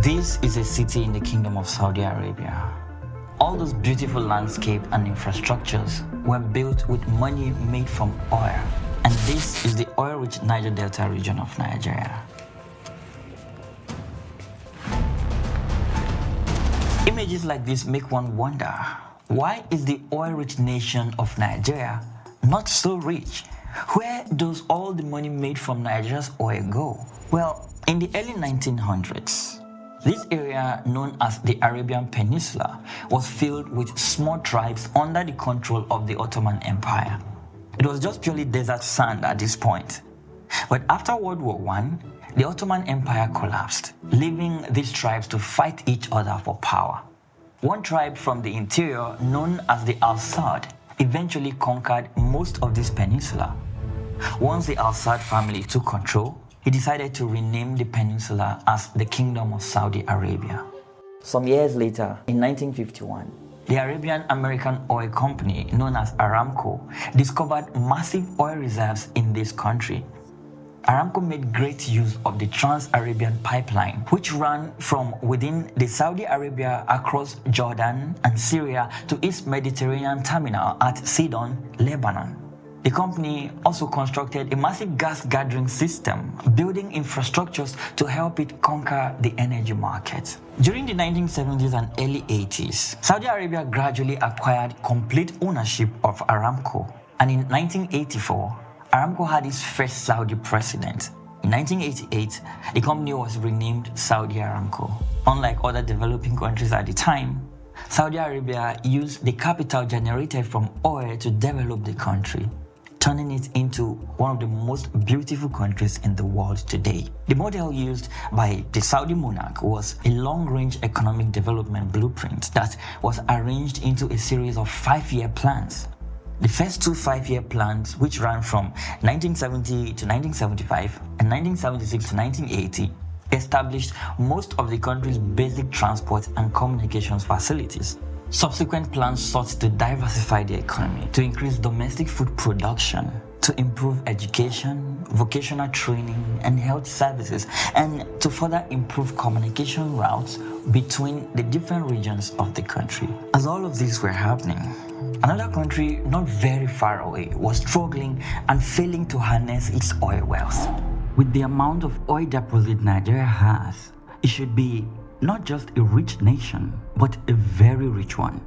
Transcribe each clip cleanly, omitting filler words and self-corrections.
This is a city in the Kingdom of Saudi Arabia. All those beautiful landscapes and infrastructures were built with money made from oil. And this is the oil-rich Niger Delta region of Nigeria. Images like this make one wonder, why is the oil-rich nation of Nigeria not so rich? Where does all the money made from Nigeria's oil go? Well, in the early 1900s, this area, known as the Arabian Peninsula, was filled with small tribes under the control of the Ottoman Empire. It was just purely desert sand at this point. But after World War I, the Ottoman Empire collapsed, leaving these tribes to fight each other for power. One tribe from the interior, known as the Al-Saud, eventually conquered most of this peninsula. Once the Al-Saud family took control, he decided to rename the peninsula as the Kingdom of Saudi Arabia. Some years later, in 1951, the Arabian American Oil Company, known as Aramco, discovered massive oil reserves in this country. Aramco made great use of the Trans-Arabian pipeline, which ran from within the Saudi Arabia across Jordan and Syria to East Mediterranean terminal at Sidon, Lebanon. The company also constructed a massive gas gathering system, building infrastructures to help it conquer the energy market. During the 1970s and early 80s, Saudi Arabia gradually acquired complete ownership of Aramco, and in 1984, Aramco had its first Saudi president. In 1988, the company was renamed Saudi Aramco. Unlike other developing countries at the time, Saudi Arabia used the capital generated from oil to develop the country, turning it into one of the most beautiful countries in the world today. The model used by the Saudi monarch was a long-range economic development blueprint that was arranged into a series of 5-year plans. The first two 5-year plans, which ran from 1970 to 1975 and 1976 to 1980, established most of the country's basic transport and communications facilities. Subsequent plans sought to diversify the economy, to increase domestic food production, to improve education, vocational training, and health services, and to further improve communication routes between the different regions of the country. As all of these were happening, another country not very far away was struggling and failing to harness its oil wealth. With the amount of oil deposit Nigeria has, it should be not just a rich nation, but a very rich one.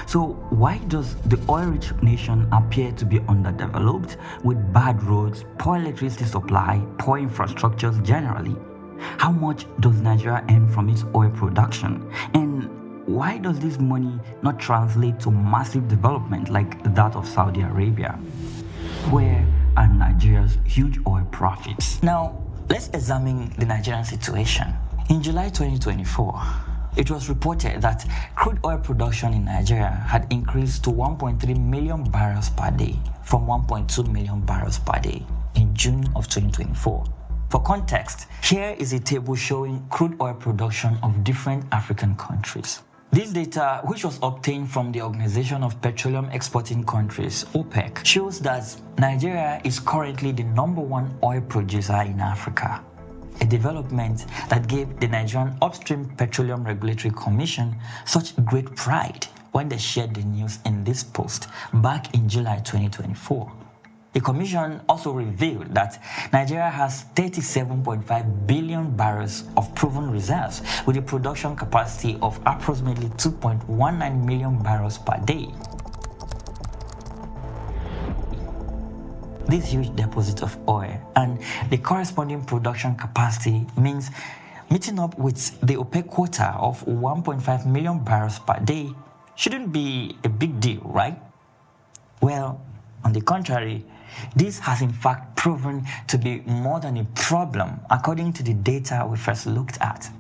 So why does the oil-rich nation appear to be underdeveloped with bad roads, poor electricity supply, poor infrastructures generally? How much does Nigeria earn from its oil production? And why does this money not translate to massive development like that of Saudi Arabia? Where are Nigeria's huge oil profits? Now, let's examine the Nigerian situation. In July 2024, it was reported that crude oil production in Nigeria had increased to 1.3 million barrels per day from 1.2 million barrels per day in June of 2024. For context, here is a table showing crude oil production of different African countries. This data, which was obtained from the Organization of Petroleum Exporting Countries, OPEC, shows that Nigeria is currently the #1 oil producer in Africa, a development that gave the Nigerian Upstream Petroleum Regulatory Commission such great pride when they shared the news in this post back in July 2024. The Commission also revealed that Nigeria has 37.5 billion barrels of proven reserves with a production capacity of approximately 2.19 million barrels per day. This huge deposit of oil and the corresponding production capacity means meeting up with the OPEC quota of 1.5 million barrels per day shouldn't be a big deal, right? Well, on the contrary, this has in fact proven to be more than a problem according to the data we first looked at.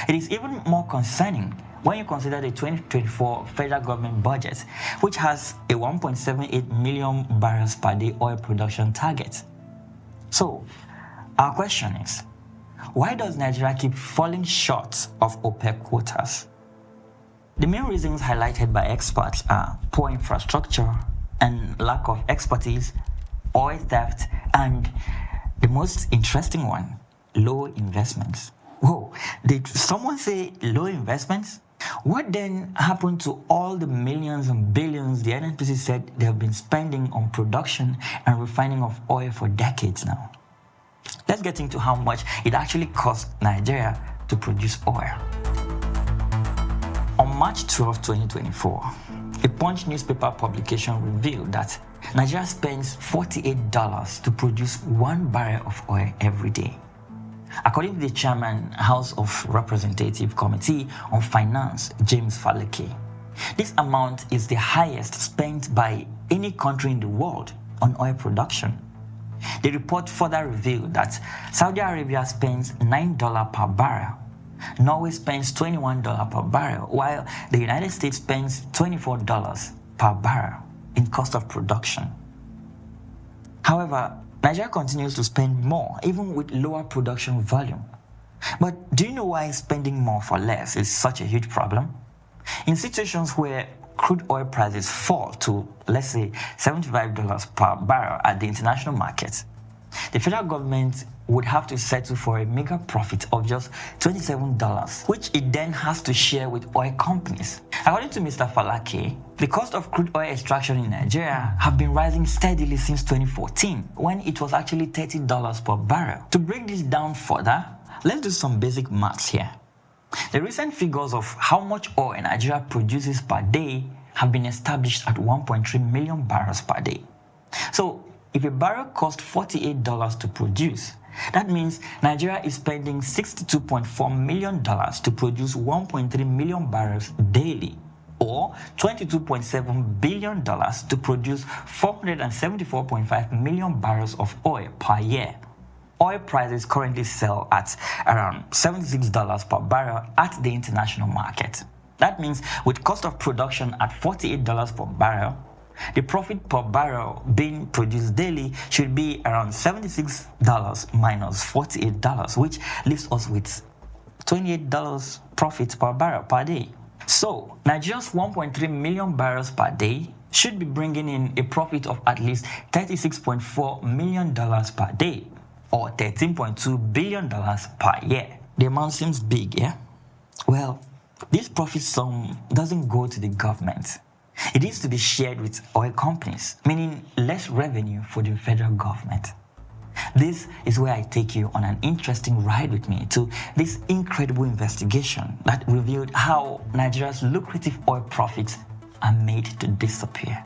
It is even more concerning when you consider the 2024 federal government budget, which has a 1.78 million barrels per day oil production target. So, our question is, why does Nigeria keep falling short of OPEC quotas? The main reasons highlighted by experts are poor infrastructure and lack of expertise, oil theft, and the most interesting one, low investments. Whoa, did someone say low investments? What then happened to all the millions and billions the NNPC said they have been spending on production and refining of oil for decades now? Let's get into how much it actually cost Nigeria to produce oil. On March 12, 2024, a Punch newspaper publication revealed that Nigeria spends $48 to produce 1 barrel of oil every day. According to the chairman, House of Representative Committee on Finance, James Faleke, this amount is the highest spent by any country in the world on oil production. The report further revealed that Saudi Arabia spends $9 per barrel, Norway spends $21 per barrel, while the United States spends $24 per barrel in cost of production. However, Nigeria continues to spend more, even with lower production volume. But do you know why spending more for less is such a huge problem? In situations where crude oil prices fall to, let's say, $75 per barrel at the international market, the federal government would have to settle for a meager profit of just $27, which it then has to share with oil companies. According to Mr. Falake, the cost of crude oil extraction in Nigeria have been rising steadily since 2014, when it was actually $30 per barrel. To break this down further, let's do some basic maths here. The recent figures of how much oil Nigeria produces per day have been established at 1.3 million barrels per day. So, if a barrel costs $48 to produce, that means Nigeria is spending $62.4 million to produce 1.3 million barrels daily, or $22.7 billion to produce 474.5 million barrels of oil per year. Oil prices currently sell at around $76 per barrel at the international market. That means with cost of production at $48 per barrel, the profit per barrel being produced daily should be around $76 minus $48, which leaves us with $28 profit per barrel per day. So, Nigeria's 1.3 million barrels per day should be bringing in a profit of at least $36.4 million per day, or $13.2 billion per year. The amount seems big, yeah? Well, this profit sum doesn't go to the government. It is to be shared with oil companies, meaning less revenue for the federal government. This is where I take you on an interesting ride with me to this incredible investigation that revealed how Nigeria's lucrative oil profits are made to disappear.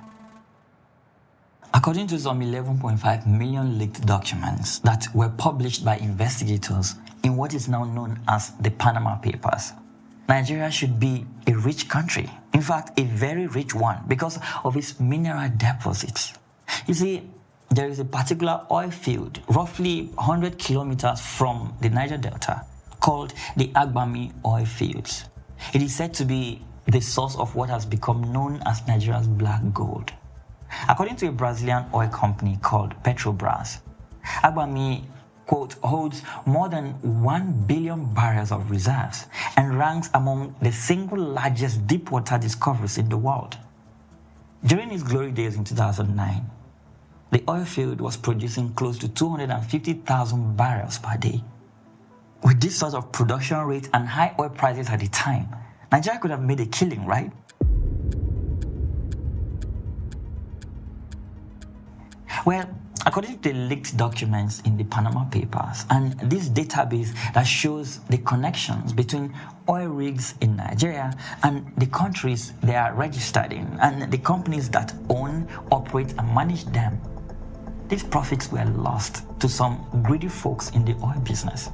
According to some 11.5 million leaked documents that were published by investigators in what is now known as the Panama Papers, Nigeria should be a rich country. In fact, a very rich one because of its mineral deposits. You see, there is a particular oil field roughly 100 kilometers from the Niger Delta called the Agbami oil fields. It is said to be the source of what has become known as Nigeria's black gold. According to a Brazilian oil company called Petrobras, Agbami, quote, holds more than 1 billion barrels of reserves and ranks among the single largest deepwater discoveries in the world. During its glory days in 2009, the oil field was producing close to 250,000 barrels per day. With this sort of production rate and high oil prices at the time, Nigeria could have made a killing, right? Well, according to the leaked documents in the Panama Papers and this database that shows the connections between oil rigs in Nigeria and the countries they are registered in and the companies that own, operate and manage them, these profits were lost to some greedy folks in the oil business.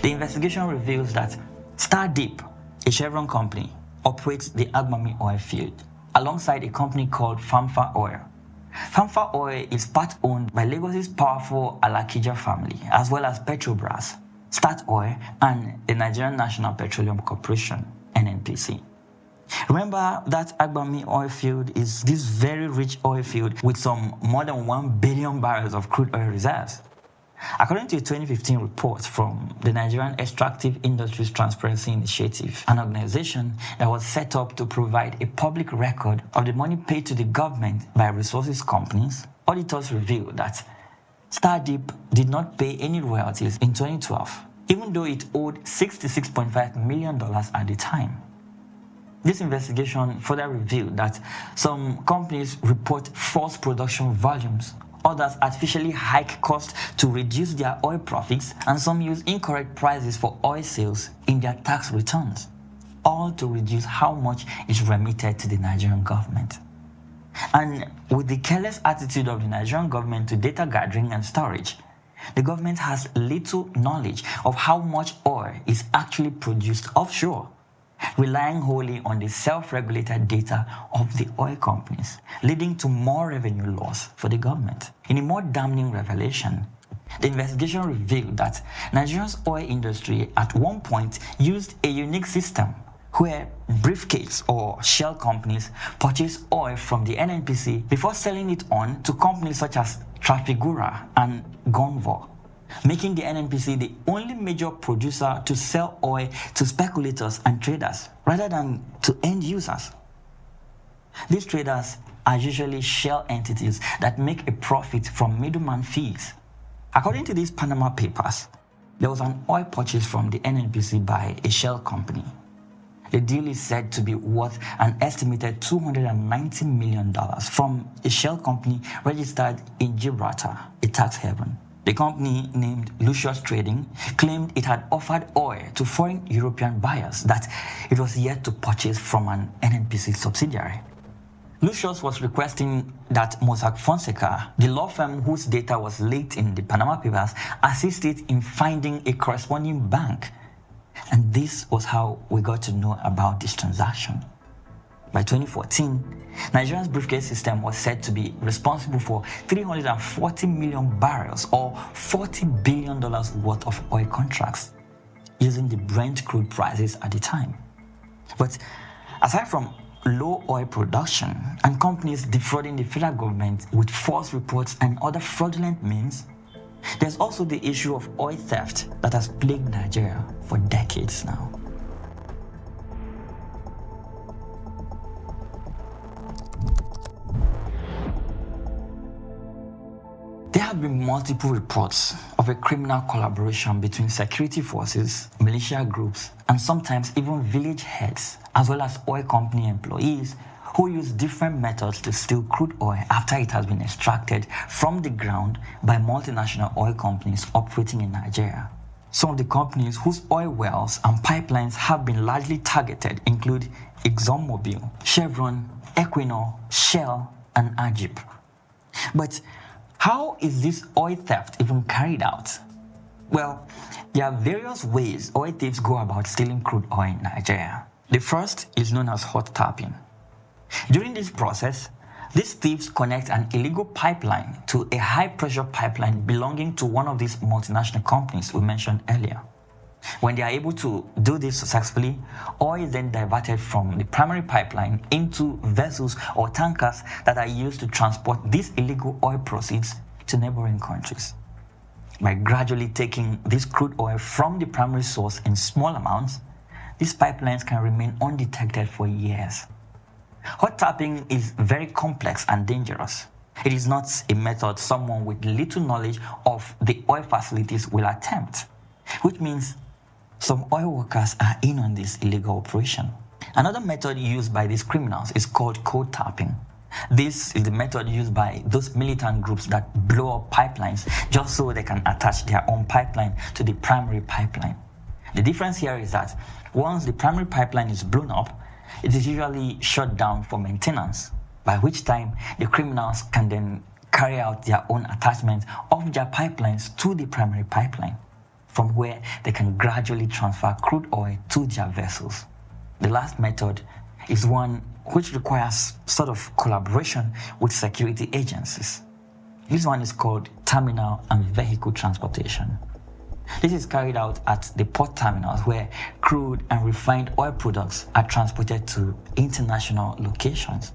The investigation reveals that Star Deep, a Chevron company, operates the Agbami oil field alongside a company called Famfa Oil. Famfa Oil is part owned by Lagos's powerful Alakija family, as well as Petrobras, Statoil, and the Nigerian National Petroleum Corporation, NNPC. Remember that Agbami oil field is this very rich oil field with some more than 1 billion barrels of crude oil reserves. According to a 2015 report from the Nigerian Extractive Industries Transparency Initiative, an organization that was set up to provide a public record of the money paid to the government by resources companies, auditors revealed that Stardeep did not pay any royalties in 2012, even though it owed $66.5 million at the time. This investigation further revealed that some companies report false production volumes, others artificially hike costs to reduce their oil profits, and some use incorrect prices for oil sales in their tax returns, all to reduce how much is remitted to the Nigerian government. And with the careless attitude of the Nigerian government to data gathering and storage, the government has little knowledge of how much oil is actually produced offshore, relying wholly on the self-regulated data of the oil companies, leading to more revenue loss for the government. In a more damning revelation, the investigation revealed that Nigeria's oil industry at one point used a unique system where briefcase or shell companies purchase oil from the NNPC before selling it on to companies such as Trafigura and Gonvo, making the NNPC the only major producer to sell oil to speculators and traders rather than to end users. These traders are usually shell entities that make a profit from middleman fees. According to these Panama Papers, there was an oil purchase from the NNPC by a shell company. The deal is said to be worth an estimated $290 million from a shell company registered in Gibraltar, a tax haven. The company, named Lucius Trading, claimed it had offered oil to foreign European buyers that it was yet to purchase from an NNPC subsidiary. Lucius was requesting that Mossack Fonseca, the law firm whose data was leaked in the Panama Papers, assist it in finding a corresponding bank. And this was how we got to know about this transaction. By 2014, Nigeria's briefcase system was said to be responsible for 340 million barrels or $40 billion worth of oil contracts, using the Brent crude prices at the time. But aside from low oil production and companies defrauding the federal government with false reports and other fraudulent means, there's also the issue of oil theft that has plagued Nigeria for decades now. There have been multiple reports of a criminal collaboration between security forces, militia groups, and sometimes even village heads, as well as oil company employees who use different methods to steal crude oil after it has been extracted from the ground by multinational oil companies operating in Nigeria. Some of the companies whose oil wells and pipelines have been largely targeted include ExxonMobil, Chevron, Equinor, Shell, and Agip. But how is this oil theft even carried out? Well, there are various ways oil thieves go about stealing crude oil in Nigeria. The first is known as hot tapping. During this process, these thieves connect an illegal pipeline to a high-pressure pipeline belonging to one of these multinational companies we mentioned earlier. When they are able to do this successfully, oil is then diverted from the primary pipeline into vessels or tankers that are used to transport these illegal oil proceeds to neighboring countries. By gradually taking this crude oil from the primary source in small amounts, these pipelines can remain undetected for years. Hot tapping is very complex and dangerous. It is not a method someone with little knowledge of the oil facilities will attempt, which means some oil workers are in on this illegal operation. Another method used by these criminals is called cold tapping. This is the method used by those militant groups that blow up pipelines just so they can attach their own pipeline to the primary pipeline. The difference here is that once the primary pipeline is blown up, it is usually shut down for maintenance, by which time the criminals can then carry out their own attachment of their pipelines to the primary pipeline, from where they can gradually transfer crude oil to their vessels. The last method is one which requires sort of collaboration with security agencies. This one is called terminal and vehicle transportation. This is carried out at the port terminals where crude and refined oil products are transported to international locations.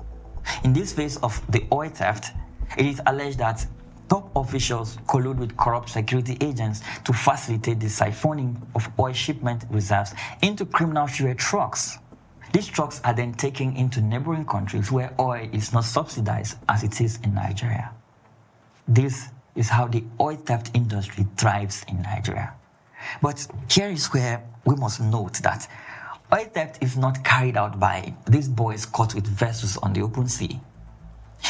In this phase of the oil theft, it is alleged that top officials collude with corrupt security agents to facilitate the siphoning of oil shipment reserves into criminal fuel trucks. These trucks are then taken into neighboring countries where oil is not subsidized as it is in Nigeria. This is how the oil theft industry thrives in Nigeria. But here is where we must note that oil theft is not carried out by these boys caught with vessels on the open sea.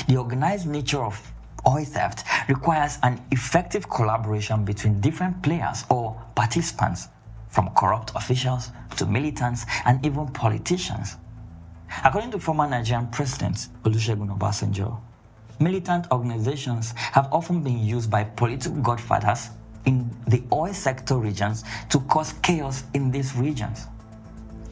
The organized nature of oil theft requires an effective collaboration between different players or participants, from corrupt officials to militants and even politicians. According to former Nigerian President Olusegun Obasanjo, militant organizations have often been used by political godfathers in the oil sector regions to cause chaos in these regions.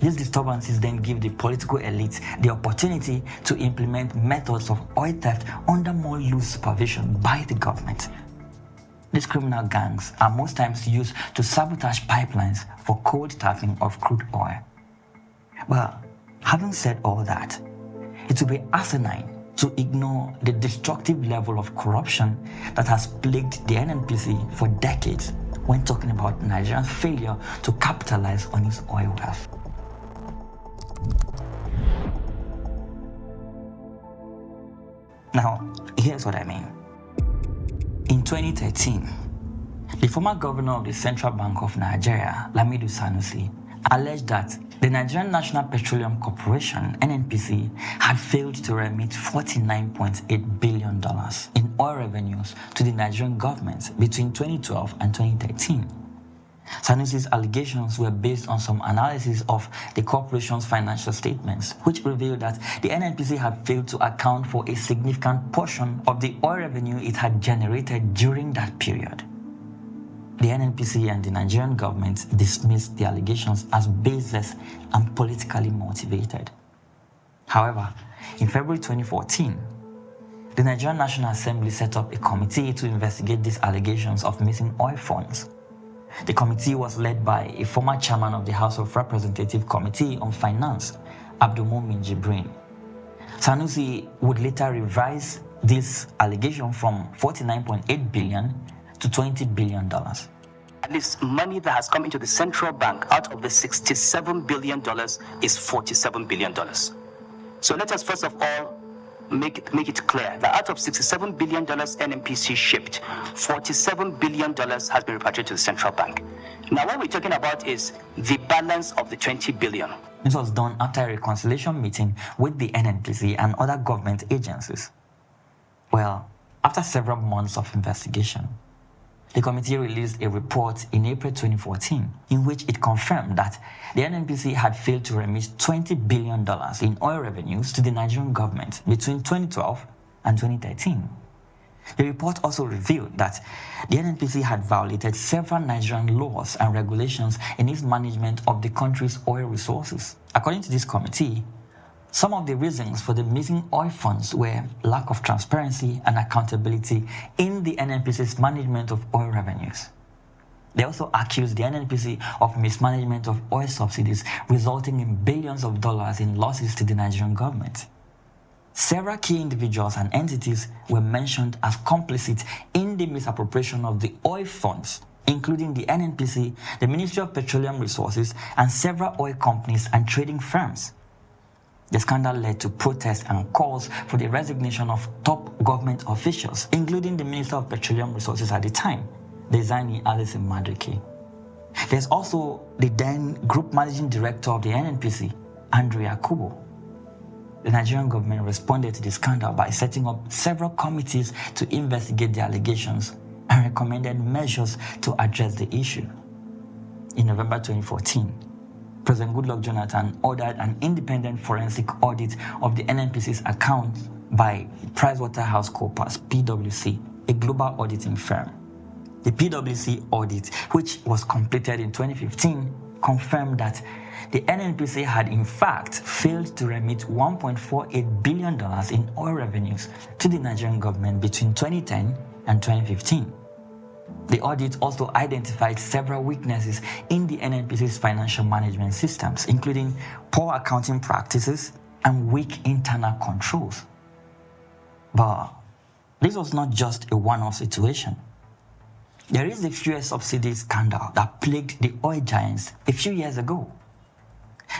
These disturbances then give the political elite the opportunity to implement methods of oil theft under more loose supervision by the government. These criminal gangs are most times used to sabotage pipelines for cold tapping of crude oil. But having said all that, it would be asinine to ignore the destructive level of corruption that has plagued the NNPC for decades when talking about Nigeria's failure to capitalize on its oil wealth. Now, here's what I mean. In 2013, the former governor of the Central Bank of Nigeria, Lamido Sanusi, alleged that the Nigerian National Petroleum Corporation, NNPC, had failed to remit $49.8 billion in oil revenues to the Nigerian government between 2012 and 2013. Sanusi's allegations were based on some analysis of the corporation's financial statements, which revealed that the NNPC had failed to account for a significant portion of the oil revenue it had generated during that period. The NNPC and the Nigerian government dismissed the allegations as baseless and politically motivated. However, in February 2014, the Nigerian National Assembly set up a committee to investigate these allegations of missing oil funds. The committee was led by a former chairman of the House of Representatives Committee on Finance, Abdulmumin Jibrin. Sanusi would later revise this allegation from $49.8 billion to $20 billion. At least money that has come into the central bank out of the $67 billion is $47 billion. So let us first of all make it clear that out of $67 billion NNPC shipped, $47 billion has been repatriated to the central bank. Now what we're talking about is the balance of the $20 billion. This was done after a reconciliation meeting with the NNPC and other government agencies. Well, after several months of investigation, the committee released a report in April 2014 in which it confirmed that the NNPC had failed to remit $20 billion in oil revenues to the Nigerian government between 2012 and 2013. The report also revealed that the NNPC had violated several Nigerian laws and regulations in its management of the country's oil resources. According to this committee, some of the reasons for the missing oil funds were lack of transparency and accountability in the NNPC's management of oil revenues. They also accused the NNPC of mismanagement of oil subsidies, resulting in billions of dollars in losses to the Nigerian government. Several key individuals and entities were mentioned as complicit in the misappropriation of the oil funds, including the NNPC, the Ministry of Petroleum Resources, and several oil companies and trading firms. The scandal led to protests and calls for the resignation of top government officials, including the Minister of Petroleum Resources at the time, Dezani Alison Madriki. There's also the then Group Managing Director of the NNPC, Andrea Kubo. The Nigerian government responded to the scandal by setting up several committees to investigate the allegations and recommended measures to address the issue. In November 2014, President Goodluck Jonathan ordered an independent forensic audit of the NNPC's account by PricewaterhouseCoopers, PwC, a global auditing firm. The PwC audit, which was completed in 2015, confirmed that the NNPC had in fact failed to remit $1.48 billion in oil revenues to the Nigerian government between 2010 and 2015. The audit also identified several weaknesses in the NNPC's financial management systems, including poor accounting practices and weak internal controls. But this was not just a one-off situation. There is the fuel subsidy scandal that plagued the oil giants a few years ago.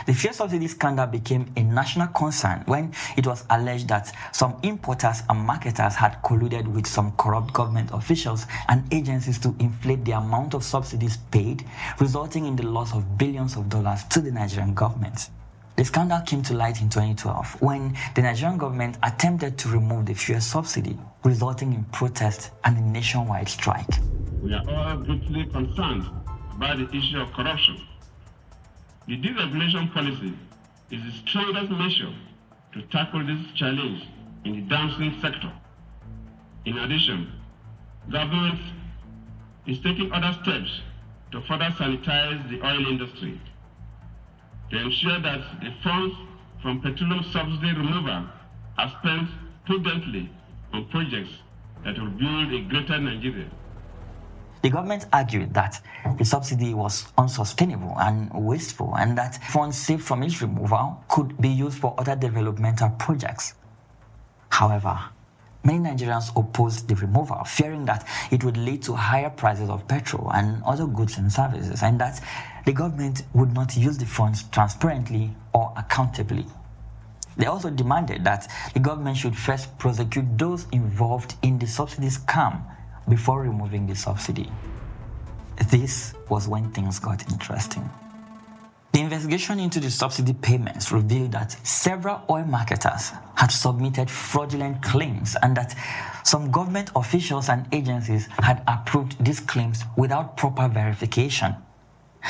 The fuel subsidy scandal became a national concern when it was alleged that some importers and marketers had colluded with some corrupt government officials and agencies to inflate the amount of subsidies paid, resulting in the loss of billions of dollars to the Nigerian government. The scandal came to light in 2012 when the Nigerian government attempted to remove the fuel subsidy, resulting in protests and a nationwide strike. We are all deeply concerned about the issue of corruption. The deregulation policy is the strongest measure to tackle this challenge in the downstream sector. In addition, government is taking other steps to further sanitize the oil industry to ensure that the funds from petroleum subsidy removal are spent prudently on projects that will build a greater Nigeria. The government argued that the subsidy was unsustainable and wasteful, and that funds saved from its removal could be used for other developmental projects. However, many Nigerians opposed the removal, fearing that it would lead to higher prices of petrol and other goods and services, and that the government would not use the funds transparently or accountably. They also demanded that the government should first prosecute those involved in the subsidy scam before removing the subsidy. This was when things got interesting. The investigation into the subsidy payments revealed that several oil marketers had submitted fraudulent claims and that some government officials and agencies had approved these claims without proper verification.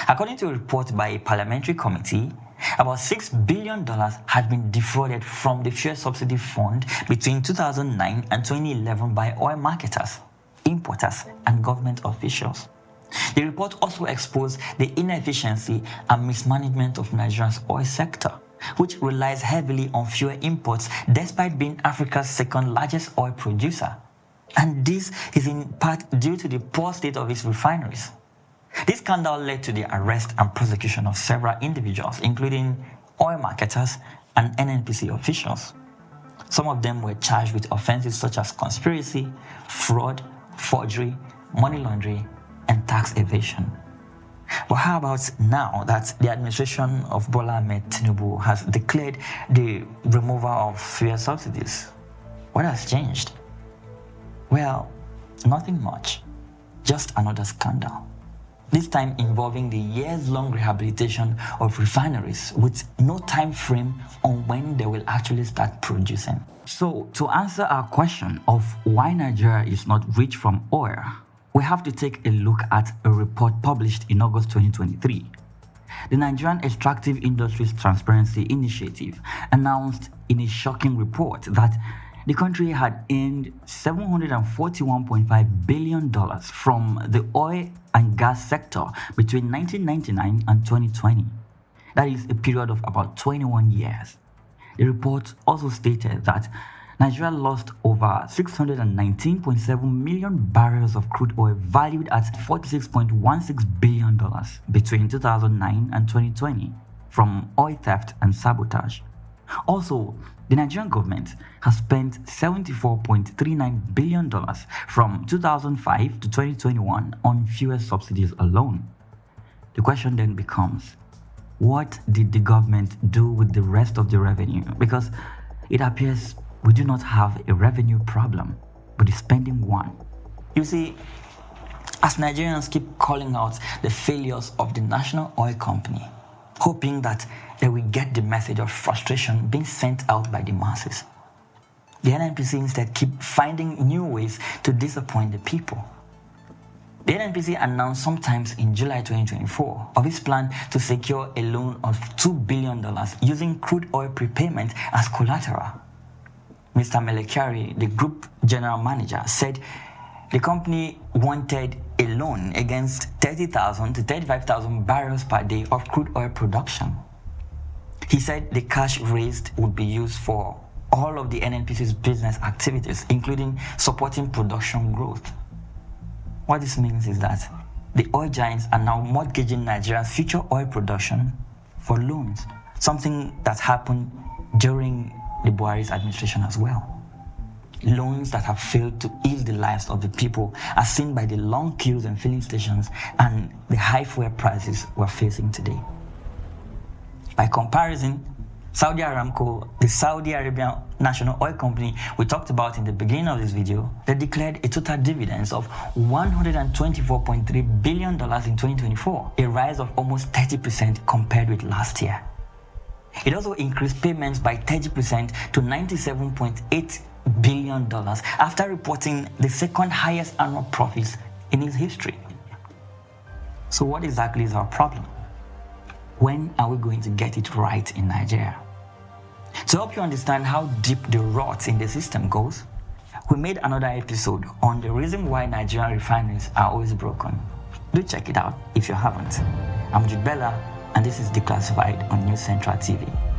According to a report by a parliamentary committee, about $6 billion had been defrauded from the fuel subsidy fund between 2009 and 2011 by oil marketers, importers, and government officials. The report also exposed the inefficiency and mismanagement of Nigeria's oil sector, which relies heavily on fuel imports despite being Africa's second largest oil producer. And this is in part due to the poor state of its refineries. This scandal led to the arrest and prosecution of several individuals, including oil marketers and NNPC officials. Some of them were charged with offenses such as conspiracy, fraud, forgery, money laundering, and tax evasion. But how about now that the administration of Bola Ahmed Tinubu has declared the removal of fuel subsidies? What has changed? Well, nothing much. Just another scandal. This time involving the years-long rehabilitation of refineries with no time frame on when they will actually start producing. So, to answer our question of why Nigeria is not rich from oil, we have to take a look at a report published in August 2023. The Nigerian Extractive Industries Transparency Initiative announced in a shocking report that the country had earned $741.5 billion from the oil and gas sector between 1999 and 2020. That is a period of about 21 years. The report also stated that Nigeria lost over 619.7 million barrels of crude oil valued at $46.16 billion between 2009 and 2020 from oil theft and sabotage. Also, the Nigerian government has spent $74.39 billion from 2005 to 2021 on fuel subsidies alone. The question then becomes, what did the government do with the rest of the revenue? Because it appears we do not have a revenue problem, but is spending one. You see, as Nigerians keep calling out the failures of the National Oil Company, hoping that they will get the message of frustration being sent out by the masses, the NNPC instead keep finding new ways to disappoint the people. The NNPC announced sometimes in July 2024 of its plan to secure a loan of $2 billion using crude oil prepayment as collateral. Mr. Melekari, the group general manager, said the company wanted a loan against 30,000 to 35,000 barrels per day of crude oil production. He said the cash raised would be used for all of the NNPC's business activities, including supporting production growth. What this means is that the oil giants are now mortgaging Nigeria's future oil production for loans, something that happened during the Buhari's administration as well. Loans that have failed to ease the lives of the people, as seen by the long queues and filling stations and the high fuel prices we're facing today. By comparison, Saudi Aramco, the Saudi Arabian national oil company we talked about in the beginning of this video, they declared a total dividends of $124.3 billion in 2024, a rise of almost 30% compared with last year. It also increased payments by 30% to $97.8 billion after reporting the second highest annual profits in its history. So what exactly is our problem? When are we going to get it right in Nigeria? To help you understand how deep the rot in the system goes, we made another episode on the reason why Nigerian refineries are always broken. Do check it out if you haven't. I'm Jude Bela, and this is DeClassified on NewsCentral TV.